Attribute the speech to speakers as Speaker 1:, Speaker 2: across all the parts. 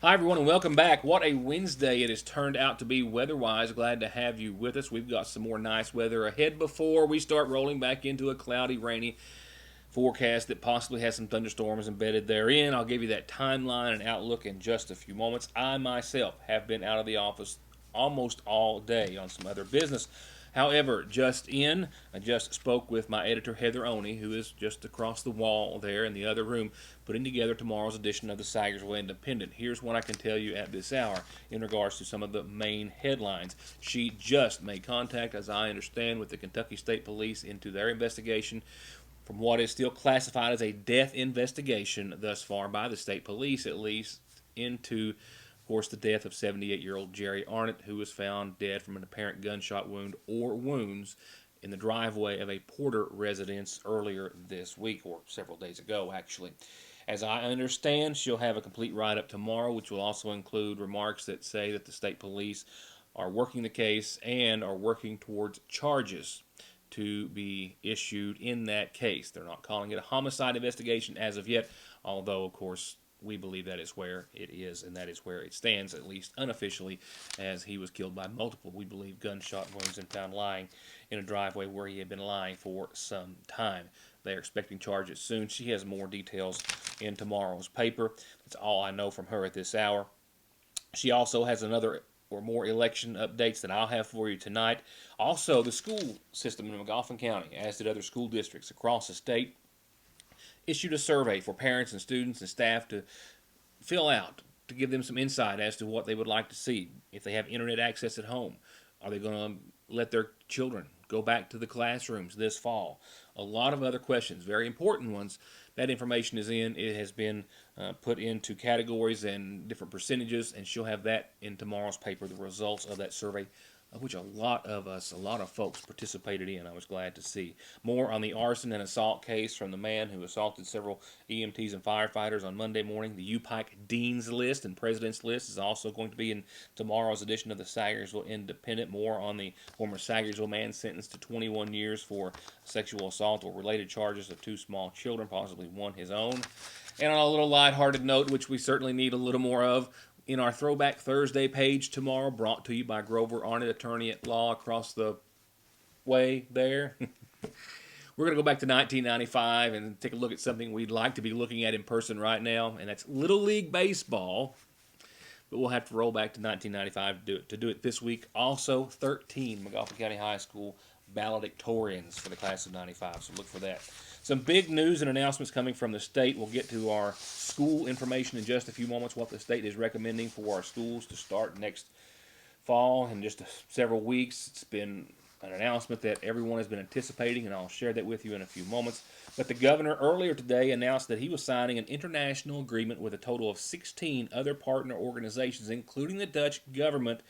Speaker 1: Hi, everyone, and welcome back. What a Wednesday it has turned out to be weather-wise. Glad to have you with us. We've got some more nice weather ahead before we start rolling back into a cloudy, rainy forecast that possibly has some thunderstorms embedded therein. I'll give you that timeline and outlook in just a few moments. I myself have been out of the office almost all day on some other business. However, I just spoke with my editor, Heather Oney, who is just across the wall there in the other room, putting together tomorrow's edition of the Sagersville Independent. Here's what I can tell you at this hour in regards to some of the main headlines. She just made contact, as I understand, with the Kentucky State Police into their investigation from what is still classified as a death investigation thus far by the state police, at least, into, of course, the death of 78-year-old Jerry Arnott, who was found dead from an apparent gunshot wound or wounds in the driveway of a Porter residence earlier this week, or several days ago, actually. As I understand, she'll have a complete write-up tomorrow, which will also include remarks that say that the state police are working the case and are working towards charges to be issued in that case. They're not calling it a homicide investigation as of yet, although, of course, we believe that is where it is, and that is where it stands, at least unofficially, as he was killed by multiple, we believe, gunshot wounds and found lying in a driveway where he had been lying for some time. They are expecting charges soon. She has more details in tomorrow's paper. That's all I know from her at this hour. She also has another or more election updates that I'll have for you tonight. Also, the school system in McGoffin County, as did other school districts across the state, issued a survey for parents and students and staff to fill out to give them some insight as to what they would like to see. If they have internet access at home, are they going to let their children go back to the classrooms this fall? A lot of other questions, very important ones. That information is in. It has been put into categories and different percentages, and she'll have that in tomorrow's paper, the results of that survey, of which a lot of folks participated in. I was glad to see. More on the arson and assault case from the man who assaulted several EMTs and firefighters on Monday morning. The U-Pike Dean's List and President's List is also going to be in tomorrow's edition of the Sagersville Independent. More on the former Sagersville man sentenced to 21 years for sexual assault or related charges of two small children, possibly one his own. And on a little lighthearted note, which we certainly need a little more of, in our Throwback Thursday page tomorrow, brought to you by Grover Arnott, attorney at law across the way there. We're going to go back to 1995 and take a look at something we'd like to be looking at in person right now, and that's Little League Baseball. But we'll have to roll back to 1995 to do it this week. Also, 13 McGoffin County High School valedictorians for the class of 95, so look for that. Some big news and announcements coming from the state. We'll get to our school information in just a few moments, what the state is recommending for our schools to start next fall in just several weeks. It's been an announcement that everyone has been anticipating, and I'll share that with you in a few moments. But the governor earlier today announced that he was signing an international agreement with a total of 16 other partner organizations, including the Dutch government,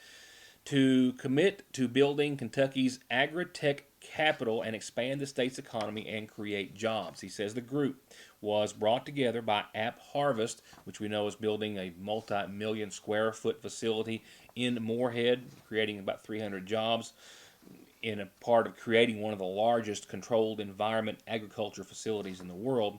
Speaker 1: to commit to building Kentucky's agri-tech capital and expand the state's economy and create jobs. He says the group was brought together by App Harvest, which we know is building a multi-million square foot facility in Moorhead, creating about 300 jobs in a part of creating one of the largest controlled environment agriculture facilities in the world.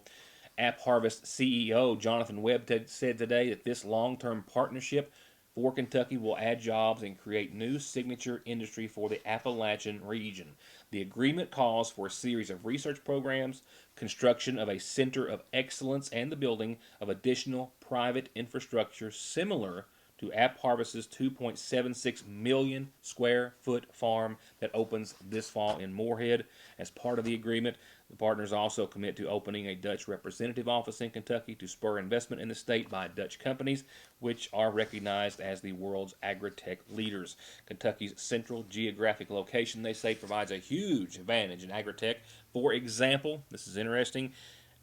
Speaker 1: App Harvest CEO Jonathan Webb said today that this long-term partnership for Kentucky will add jobs and create new signature industry for the Appalachian region. The agreement calls for a series of research programs, construction of a center of excellence, and the building of additional private infrastructure similar to App Harvest's 2.76 million square foot farm that opens this fall in Moorhead. As part of the agreement, the partners also commit to opening a Dutch representative office in Kentucky to spur investment in the state by Dutch companies, which are recognized as the world's agri-tech leaders. Kentucky's central geographic location, they say, provides a huge advantage in agri-tech. For example, this is interesting,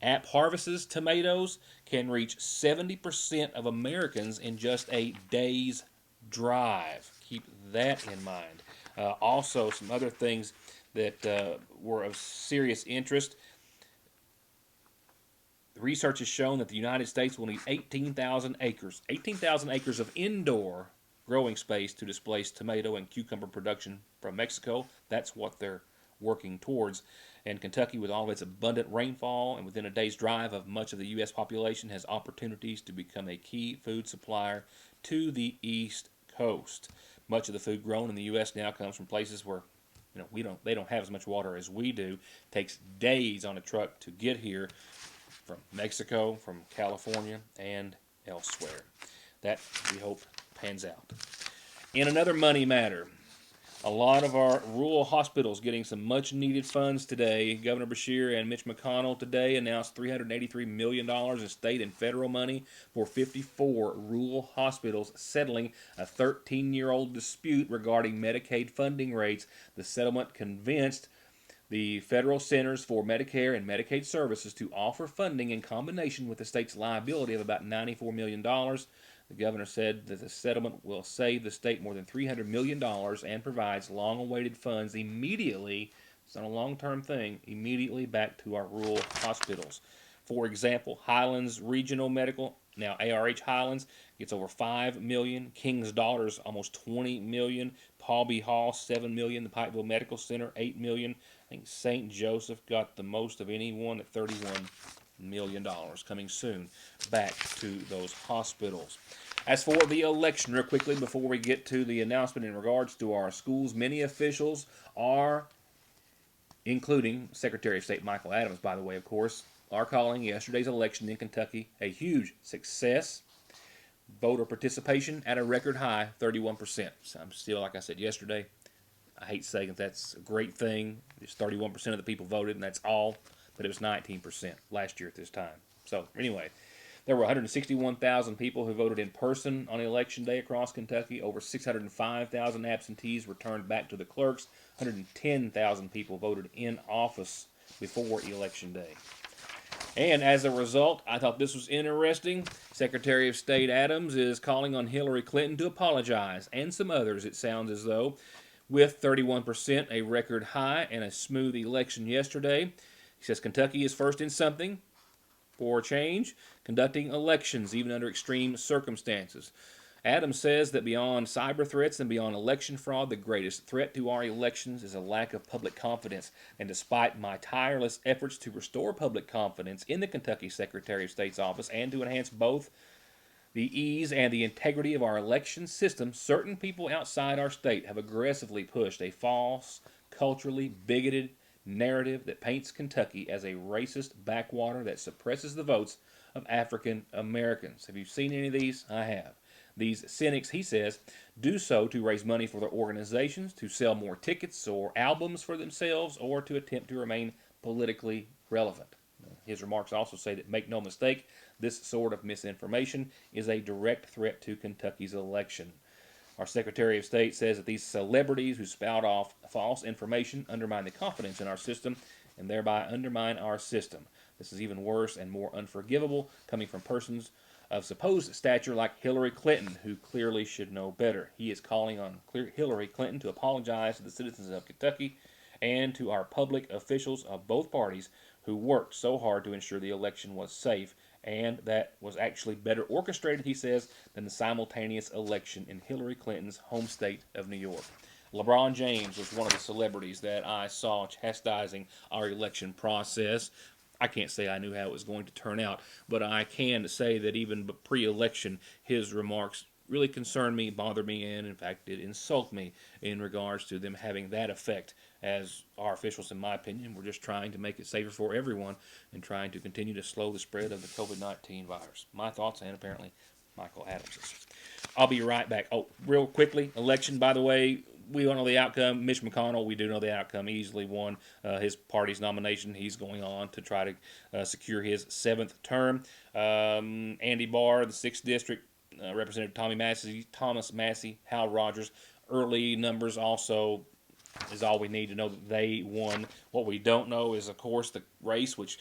Speaker 1: App Harvest's tomatoes can reach 70% of Americans in just a day's drive. Keep that in mind. Also, some other things that were of serious interest. The research has shown that the United States will need 18,000 acres of indoor growing space to displace tomato and cucumber production from Mexico. That's what they're working towards. And Kentucky, with all of its abundant rainfall and within a day's drive of much of the U.S. population, has opportunities to become a key food supplier to the East Coast. Much of the food grown in the U.S. now comes from places where they don't have as much water as we do. It takes days on a truck to get here from Mexico, from California, and elsewhere. That, we hope, pans out. In another money matter, a lot of our rural hospitals getting some much-needed funds today. Governor Beshear and Mitch McConnell today announced $383 million in state and federal money for 54 rural hospitals settling a 13-year-old dispute regarding Medicaid funding rates. The settlement convinced the Federal Centers for Medicare and Medicaid Services to offer funding in combination with the state's liability of about $94 million. The governor said that the settlement will save the state more than $300 million and provides long-awaited funds immediately, it's not a long-term thing, immediately back to our rural hospitals. For example, Highlands Regional Medical, now ARH Highlands, gets over $5 million. King's Daughters, almost $20 million. Paul B. Hall, $7 million. The Pikeville Medical Center, $8 million. I think St. Joseph got the most of anyone at $31 million, coming soon back to those hospitals. As for the election, real quickly before we get to the announcement in regards to our schools, many officials are, including Secretary of State Michael Adams, by the way, of course, are calling yesterday's election in Kentucky a huge success. Voter participation at a record high, 31%. So I'm still, like I said yesterday, I hate saying that's a great thing. Just 31% of the people voted, and that's all. But it was 19% last year at this time. So anyway, there were 161,000 people who voted in person on Election Day across Kentucky. Over 605,000 absentees returned back to the clerks. 110,000 people voted in office before Election Day. And as a result, I thought this was interesting. Secretary of State Adams is calling on Hillary Clinton to apologize, and some others, it sounds as though, with 31%, a record high, and a smooth election yesterday. He says Kentucky is first in something, for change, conducting elections even under extreme circumstances. Adams says that beyond cyber threats and beyond election fraud, the greatest threat to our elections is a lack of public confidence. And despite my tireless efforts to restore public confidence in the Kentucky Secretary of State's office and to enhance both the ease and the integrity of our election system, certain people outside our state have aggressively pushed a false, culturally bigoted narrative that paints Kentucky as a racist backwater that suppresses the votes of African Americans. Have you seen any of these? I have. These cynics, he says, do so to raise money for their organizations, to sell more tickets or albums for themselves, or to attempt to remain politically relevant. His remarks also say that, make no mistake, this sort of misinformation is a direct threat to Kentucky's election. Our Secretary of State says that these celebrities who spout off false information undermine the confidence in our system and thereby undermine our system. This is even worse and more unforgivable coming from persons of supposed stature like Hillary Clinton, who clearly should know better. He is calling on Hillary Clinton to apologize to the citizens of Kentucky and to our public officials of both parties who worked so hard to ensure the election was safe, and that was actually better orchestrated, he says, than the simultaneous election in Hillary Clinton's home state of New York. LeBron James was one of the celebrities that I saw chastising our election process. I can't say I knew how it was going to turn out, but I can say that even pre-election, his remarks really concerned me, bothered me, and in fact did insult me in regards to them having that effect, as our officials, in my opinion, were just trying to make it safer for everyone and trying to continue to slow the spread of the COVID-19 virus. My thoughts, and apparently Michael Adams's. I'll be right back. Oh, real quickly, election, by the way, we don't know the outcome. Mitch McConnell, we do know the outcome. He easily won his party's nomination. He's going on to try to secure his 7th term. Andy Barr, the 6th District, Representative Thomas Massey, Hal Rogers. Early numbers also is all we need to know that they won. What we don't know is, of course, the race, which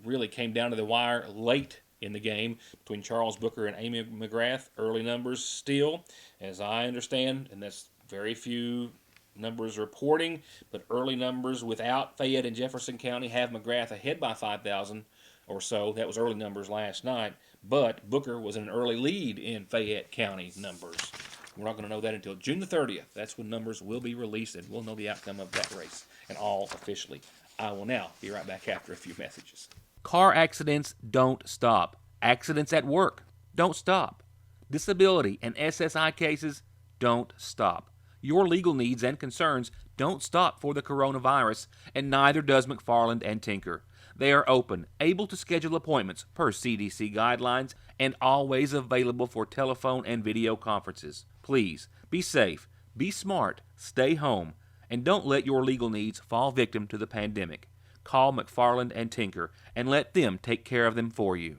Speaker 1: really came down to the wire late in the game between Charles Booker and Amy McGrath. Early numbers still, as I understand, and that's very few numbers reporting, but early numbers without Fayette and Jefferson County have McGrath ahead by 5,000 or so. That was early numbers last night, but Booker was in an early lead in Fayette County numbers. We're not going to know that until June the 30th. That's when numbers will be released, and we'll know the outcome of that race, and all officially. I will now be right back after a few messages. Car accidents don't stop. Accidents at work don't stop. Disability and SSI cases don't stop. Your legal needs and concerns don't stop for the coronavirus, and neither does McFarland and Tinker. They are open, able to schedule appointments per CDC guidelines, and always available for telephone and video conferences. Please, be safe, be smart, stay home, and don't let your legal needs fall victim to the pandemic. Call McFarland and Tinker and let them take care of them for you.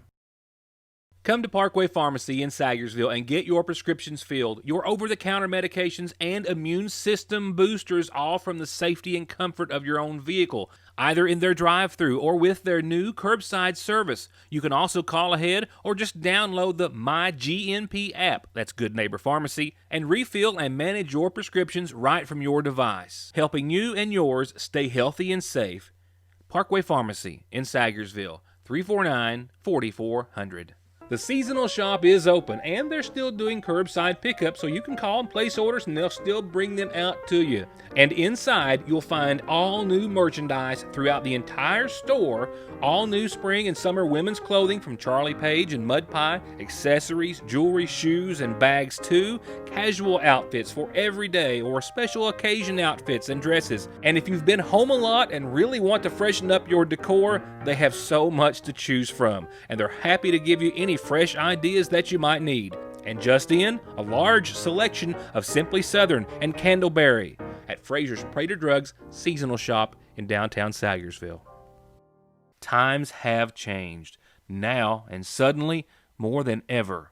Speaker 1: Come to Parkway Pharmacy in Sagersville and get your prescriptions filled, your over-the-counter medications, and immune system boosters, all from the safety and comfort of your own vehicle, either in their drive-thru or with their new curbside service. You can also call ahead or just download the MyGNP app, that's Good Neighbor Pharmacy, and refill and manage your prescriptions right from your device, helping you and yours stay healthy and safe. Parkway Pharmacy in Sagersville, 349-4400. The seasonal shop is open, and they're still doing curbside pickup, so you can call and place orders, and they'll still bring them out to you. And inside, you'll find all new merchandise throughout the entire store, all new spring and summer women's clothing from Charlie Page and Mud Pie, accessories, jewelry, shoes, and bags too, casual outfits for everyday or special occasion outfits and dresses. And if you've been home a lot and really want to freshen up your decor, they have so much to choose from, and they're happy to give you any fresh ideas that you might need. And just in, a large selection of Simply Southern and Candleberry at Fraser's Prater Drugs seasonal shop in downtown Sagersville. Times have changed, now and suddenly more than ever.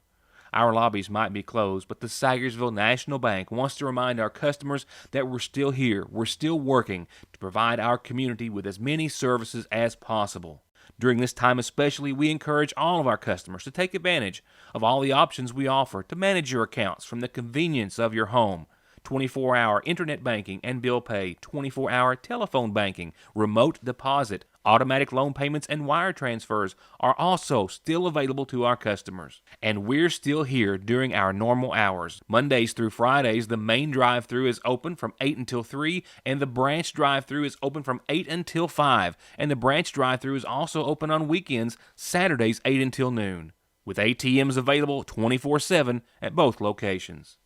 Speaker 1: Our lobbies might be closed, but the Sagersville National Bank wants to remind our customers that we're still here, we're still working to provide our community with as many services as possible. During this time especially, we encourage all of our customers to take advantage of all the options we offer to manage your accounts from the convenience of your home. 24-hour internet banking and bill pay, 24-hour telephone banking, remote deposit, automatic loan payments, and wire transfers are also still available to our customers. And we're still here during our normal hours. Mondays through Fridays, the main drive-thru is open from 8 until 3, and the branch drive-thru is open from 8 until 5. And the branch drive-thru is also open on weekends, Saturdays 8 until noon, with ATMs available 24/7 at both locations.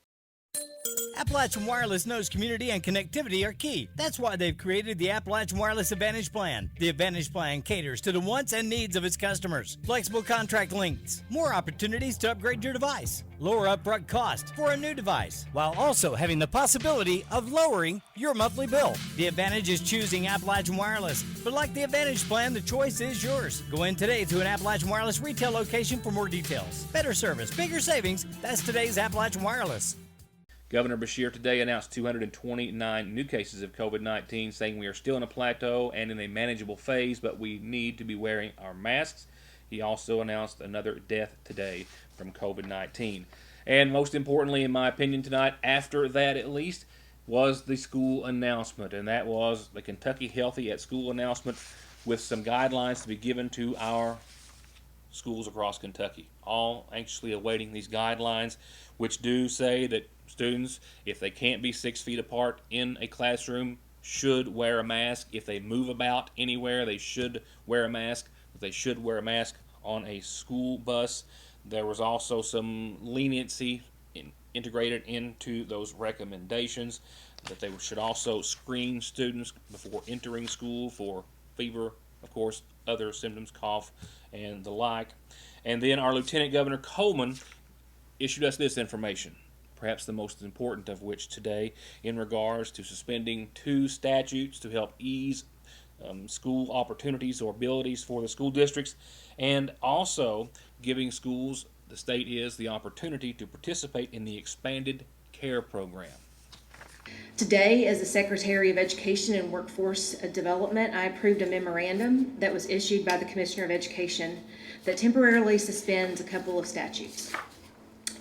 Speaker 2: Appalachian Wireless knows community and connectivity are key. That's why they've created the Appalachian Wireless Advantage Plan. The Advantage Plan caters to the wants and needs of its customers. Flexible contract lengths, more opportunities to upgrade your device, lower upfront cost for a new device, while also having the possibility of lowering your monthly bill. The advantage is choosing Appalachian Wireless. But like the Advantage Plan, the choice is yours. Go in today to an Appalachian Wireless retail location for more details. Better service, bigger savings. That's today's Appalachian Wireless.
Speaker 1: Governor Beshear today announced 229 new cases of COVID-19, saying we are still in a plateau and in a manageable phase, but we need to be wearing our masks. He also announced another death today from COVID-19. And most importantly, in my opinion tonight, after that at least, was the school announcement. And that was the Kentucky Healthy at School announcement with some guidelines to be given to our schools across Kentucky. All anxiously awaiting these guidelines, which do say that students, if they can't be 6 feet apart in a classroom, should wear a mask. If they move about anywhere, they should wear a mask. They should wear a mask on a school bus. There was also some leniency integrated into those recommendations, that they should also screen students before entering school for fever, of course, other symptoms, cough, and the like. And then our Lieutenant Governor Coleman issued us this information, perhaps the most important of which today, in regards to suspending 2 statutes to help ease school opportunities or abilities for the school districts, and also giving schools, the state is, the opportunity to participate in the expanded care program.
Speaker 3: Today, as the Secretary of Education and Workforce Development, I approved a memorandum that was issued by the Commissioner of Education that temporarily suspends a couple of statutes.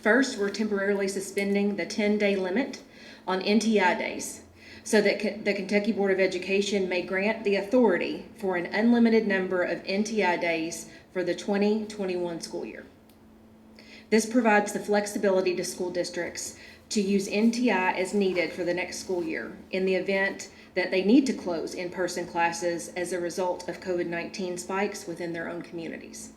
Speaker 3: First, we're temporarily suspending the 10-day limit on NTI days so that the Kentucky Board of Education may grant the authority for an unlimited number of NTI days for the 2021 school year. This provides the flexibility to school districts to use NTI as needed for the next school year in the event that they need to close in-person classes as a result of COVID-19 spikes within their own communities.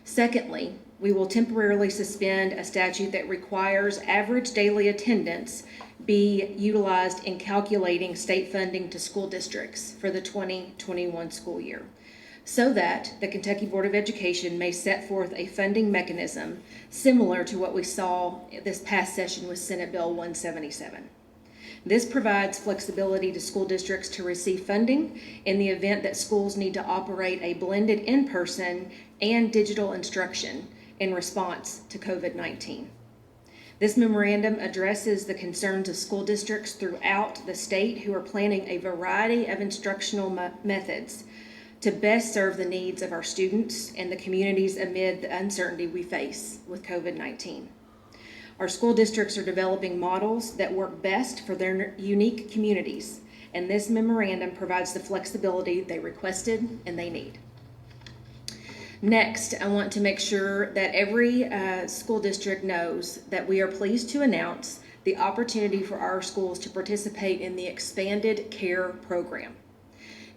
Speaker 3: Secondly, we will temporarily suspend a statute that requires average daily attendance be utilized in calculating state funding to school districts for the 2021 school year, so that the Kentucky Board of Education may set forth a funding mechanism similar to what we saw this past session with Senate Bill 177. This provides flexibility to school districts to receive funding in the event that schools need to operate a blended in-person and digital instruction in response to COVID-19. This memorandum addresses the concerns of school districts throughout the state who are planning a variety of instructional methods to best serve the needs of our students and the communities amid the uncertainty we face with COVID-19. Our school districts are developing models that work best for their unique communities, and this memorandum provides the flexibility they requested and they need. Next, I want to make sure that every school district knows that we are pleased to announce the opportunity for our schools to participate in the Expanded Care program.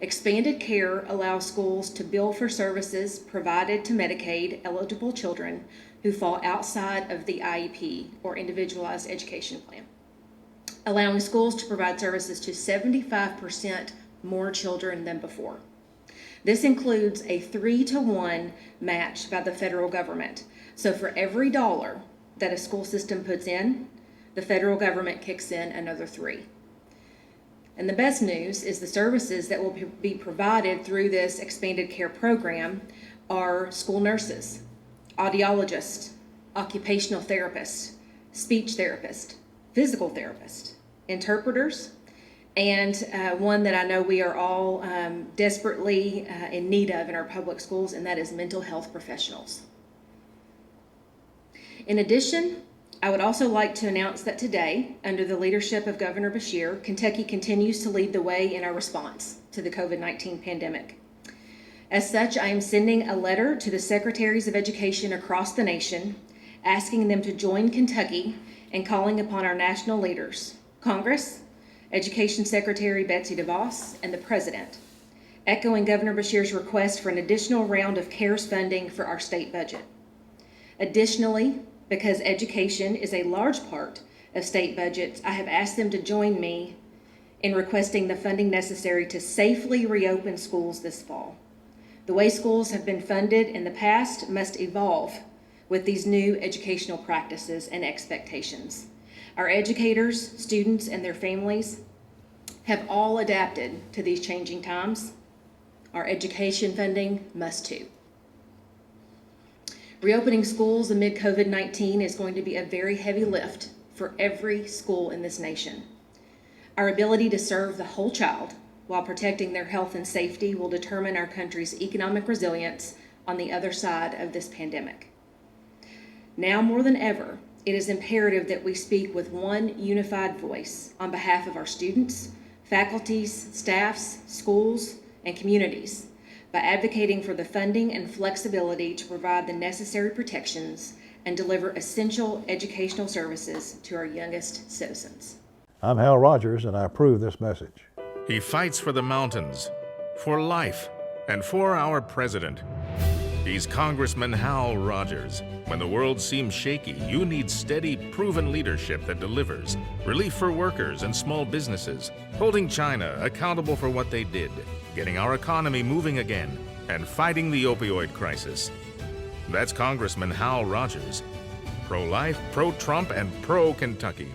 Speaker 3: Expanded Care allows schools to bill for services provided to Medicaid eligible children who fall outside of the IEP or Individualized Education Plan, allowing schools to provide services to 75% more children than before. This includes a 3-to-1 match by the federal government. So for every dollar that a school system puts in, the federal government kicks in another 3. And the best news is the services that will be provided through this Expanded Care program are school nurses, audiologists, occupational therapists, speech therapists, physical therapists, interpreters, and one that I know we are all desperately in need of in our public schools, and that is mental health professionals. In addition, I would also like to announce that today, under the leadership of Governor Beshear, Kentucky continues to lead the way in our response to the COVID-19 pandemic. As such, I am sending a letter to the Secretaries of Education across the nation, asking them to join Kentucky in calling upon our national leaders, Congress, Education Secretary Betsy DeVos, and the President, echoing Governor Beshear's request for an additional round of CARES funding for our state budget. Additionally, because education is a large part of state budgets, I have asked them to join me in requesting the funding necessary to safely reopen schools this fall. The way schools have been funded in the past must evolve with these new educational practices and expectations. Our educators, students, and their families have all adapted to these changing times. Our education funding must too. Reopening schools amid COVID-19 is going to be a very heavy lift for every school in this nation. Our ability to serve the whole child while protecting their health and safety will determine our country's economic resilience on the other side of this pandemic. Now more than ever, it is imperative that we speak with one unified voice on behalf of our students, faculties, staffs, schools, and communities by advocating for the funding and flexibility to provide the necessary protections and deliver essential educational services to our youngest citizens.
Speaker 4: I'm Hal Rogers, and I approve this message.
Speaker 5: He fights for the mountains, for life, and for our president. He's Congressman Hal Rogers. When the world seems shaky, you need steady, proven leadership that delivers. Relief for workers and small businesses, holding China accountable for what they did, getting our economy moving again, and fighting the opioid crisis. That's Congressman Hal Rogers. Pro-life, pro-Trump, and pro-Kentucky.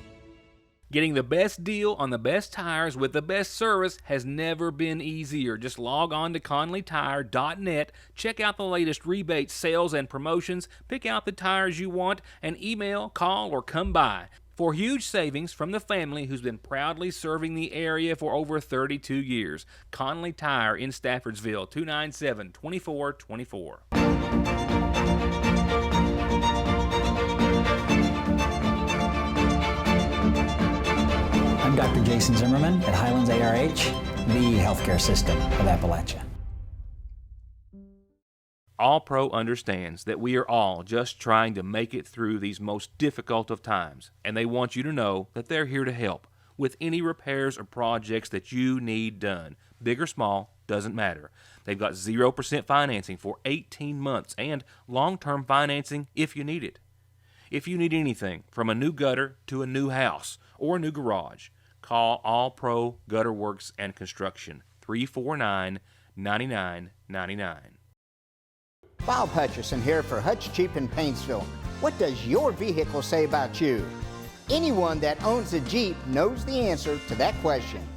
Speaker 1: Getting the best deal on the best tires with the best service has never been easier. Just log on to ConleyTire.net, check out the latest rebates, sales, and promotions, pick out the tires you want, and email, call, or come by for huge savings from the family who's been proudly serving the area for over 32 years. Conley Tire in Staffordsville, 297-2424.
Speaker 6: I'm Dr. Jason Zimmerman at Highlands ARH, the healthcare system of Appalachia.
Speaker 1: All Pro understands that we are all just trying to make it through these most difficult of times, and they want you to know that they're here to help with any repairs or projects that you need done. Big or small, doesn't matter. They've got 0% financing for 18 months and long-term financing if you need it. If you need anything from a new gutter to a new house or a new garage, call All Pro Gutter Works and Construction, 349-9999.
Speaker 7: Bob Hutcherson here for Hutch Cheap in Painesville. What does your vehicle say about you? Anyone that owns a Jeep knows the answer to that question.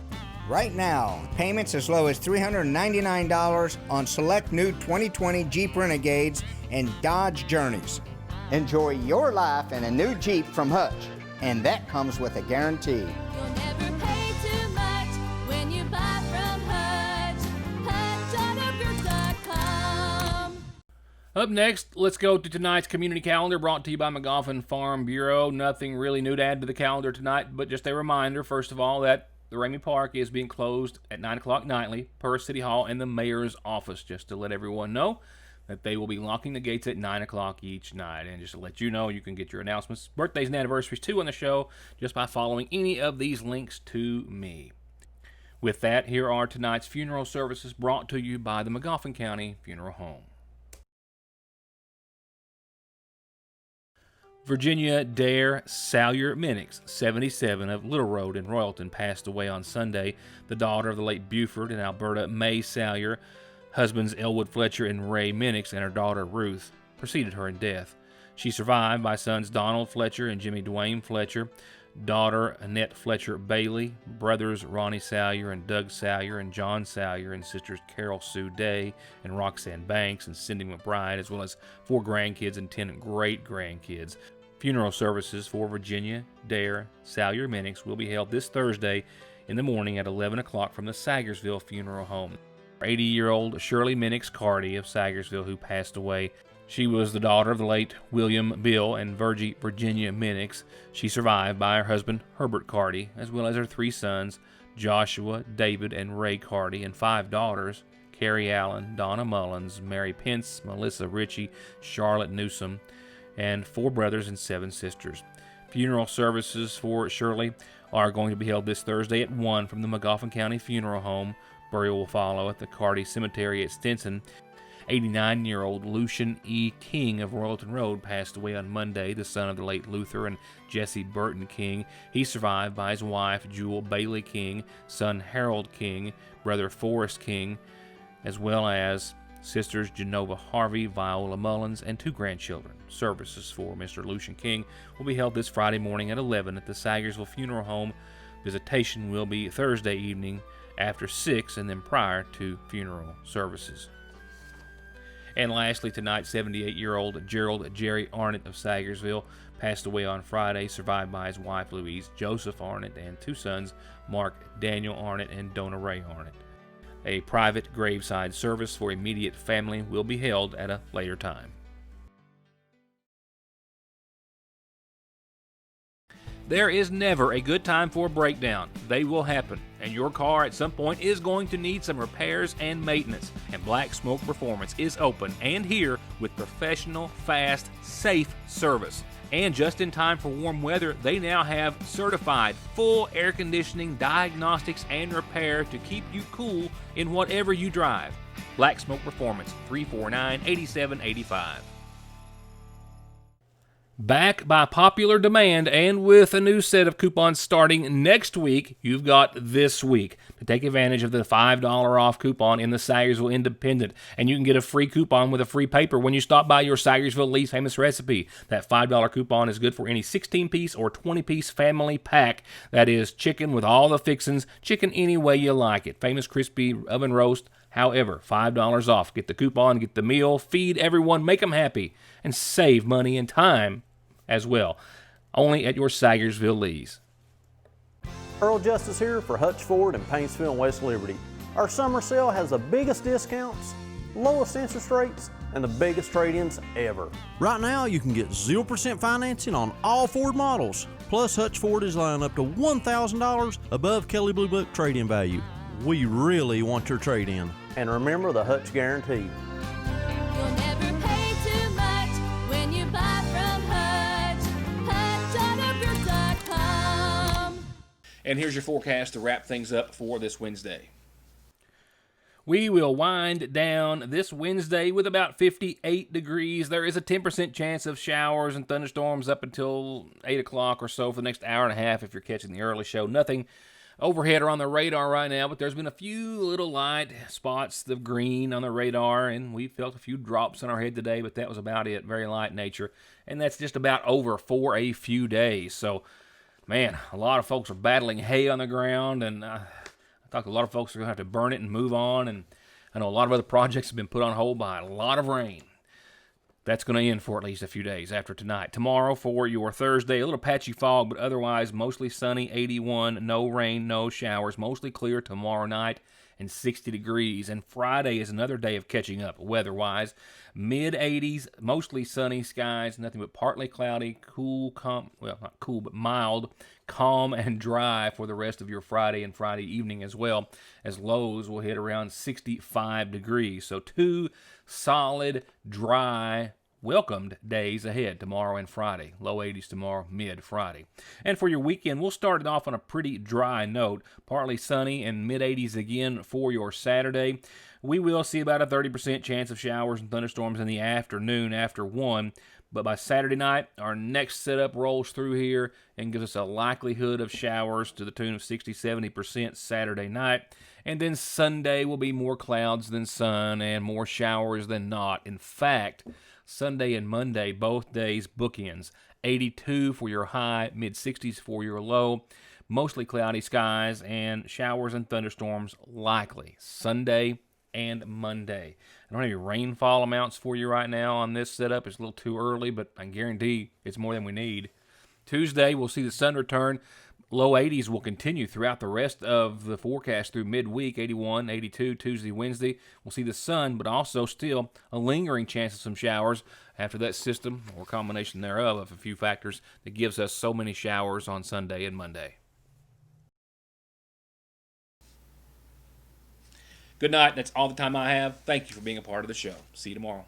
Speaker 7: Right now, payments as low as $399 on select new 2020 Jeep Renegades and Dodge Journeys. Enjoy your life in a new Jeep from Hutch, and that comes with a guarantee.
Speaker 8: You'll never pay too much when you buy from Hutch. HutchAutoGroup.com.
Speaker 1: Up next, let's go to tonight's community calendar brought to you by McGoffin Farm Bureau. Nothing really new to add to the calendar tonight, but just a reminder, first of all, that the Ramey Park is being closed at 9 o'clock nightly per City Hall and the Mayor's office, just to let everyone know that they will be locking the gates at 9 o'clock each night. And just to let you know, you can get your announcements, birthdays, and anniversaries too on the show just by following any of these links to me. With that, here are tonight's funeral services brought to you by the McGoffin County Funeral Home. Virginia Dare Salyer Minix, 77, of Little Road in Royalton, passed away on Sunday. The daughter of the late Buford and Alberta May Salyer, husbands Elwood Fletcher and Ray Minix, and her daughter Ruth, preceded her in death. She survived by sons Donald Fletcher and Jimmy Dwayne Fletcher, daughter Annette Fletcher Bailey, brothers Ronnie Salyer and Doug Salyer and John Salyer, and sisters Carol Sue Day and Roxanne Banks and Cindy McBride, as well as 4 grandkids and 10 great-grandkids. Funeral services for Virginia Dare Salyer Minix will be held this Thursday in the morning at 11 o'clock from the Sagersville Funeral Home. 80-year-old Shirley Minix Carty of Sagersville, who passed away. She was the daughter of the late William Bill and Virgie Virginia Minix. She survived by her husband Herbert Carty, as well as her 3 sons, Joshua, David, and Ray Carty, and 5 daughters, Carrie Allen, Donna Mullins, Mary Pence, Melissa Ritchie, Charlotte Newsom, and 4 brothers and 7 sisters. Funeral services for Shirley are going to be held this Thursday at 1 from the McGoffin County Funeral Home. Burial will follow at the Carty Cemetery at Stinson. 89-year-old Lucian E. King of Royalton Road passed away on Monday, the son of the late Luther and Jesse Burton King. He survived by his wife, Jewel Bailey King, son Harold King, brother Forrest King, as well as sisters Genova Harvey, Viola Mullins, and 2 grandchildren. Services for Mr. Lucian King will be held this Friday morning at 11 at the Sagersville Funeral Home. Visitation will be Thursday evening after 6 and then prior to funeral services. And lastly, tonight, 78-year-old Gerald Jerry Arnott of Sagersville passed away on Friday, survived by his wife Louise Joseph Arnott and 2 sons, Mark Daniel Arnott and Donna Ray Arnott. A private graveside service for immediate family will be held at a later time. There is never a good time for a breakdown. They will happen, and your car at some point is going to need some repairs and maintenance. And Black Smoke Performance is open and here with professional, fast, safe service. And just in time for warm weather, they now have certified full air conditioning, diagnostics, and repair to keep you cool in whatever you drive. Black Smoke Performance, 349-8785. Back by popular demand and with a new set of coupons starting next week, you've got this week to take advantage of the $5 off coupon in the Sagersville Independent. And you can get a free coupon with a free paper when you stop by your Sagersville Lee's Famous Recipe. That $5 coupon is good for any 16-piece or 20-piece family pack. That is chicken with all the fixins, chicken any way you like it. Famous crispy oven roast. However, $5 off. Get the coupon, get the meal, feed everyone, make them happy, and save money and time as well. Only at your Sagersville Lee's.
Speaker 9: Earl Justice here for Hutch Ford in Paintsville and West Liberty. Our summer sale has the biggest discounts, lowest interest rates, and the biggest trade-ins ever.
Speaker 10: Right now, you can get 0% financing on all Ford models. Plus, Hutch Ford is lining up to $1,000 above Kelley Blue Book trade-in value. We really want your trade-in.
Speaker 9: And remember the Hutch Guarantee.
Speaker 8: You'll never
Speaker 1: And here's your forecast to wrap things up for this Wednesday. We will wind down this Wednesday with about 58 degrees. There is a 10% chance of showers and thunderstorms up until 8 o'clock or so for the next hour and a half if you're catching the early show. Nothing overhead or on the radar right now, but there's been a few little light spots of green on the radar, and we felt a few drops on our head today, but that was about it. Very light nature, and that's just about over for a few days. So, man, a lot of folks are battling hay on the ground, and I talked to a lot of folks are going to have to burn it and move on, and I know a lot of other projects have been put on hold by a lot of rain. That's going to end for at least a few days after tonight. Tomorrow for your Thursday, a little patchy fog, but otherwise mostly sunny, 81, no rain, no showers, mostly clear tomorrow night, and 60 degrees. And Friday is another day of catching up weather-wise. Mid-80s, mostly sunny skies, nothing but partly cloudy, cool, not cool, but mild, calm, and dry for the rest of your Friday and Friday evening as well, as lows will hit around 65 degrees. So 2 solid, dry, welcomed days ahead tomorrow and Friday. Low 80s tomorrow, mid-Friday. And for your weekend, we'll start it off on a pretty dry note. Partly sunny and mid-80s again for your Saturday. We will see about a 30% chance of showers and thunderstorms in the afternoon after 1. But by Saturday night, our next setup rolls through here and gives us a likelihood of showers to the tune of 60-70% Saturday night. And then Sunday will be more clouds than sun and more showers than not. In fact, Sunday and Monday, both days bookends. 82 for your high, mid-60s for your low. Mostly cloudy skies and showers and thunderstorms likely Sunday and Monday. I don't have any rainfall amounts for you right now on this setup. It's a little too early, but I guarantee it's more than we need. Tuesday, we'll see the sun return. Low 80s will continue throughout the rest of the forecast through midweek, 81, 82, Tuesday, Wednesday. We'll see the sun, but also still a lingering chance of some showers after that system or combination thereof of a few factors that gives us so many showers on Sunday and Monday. Good night. That's all the time I have. Thank you for being a part of the show. See you tomorrow.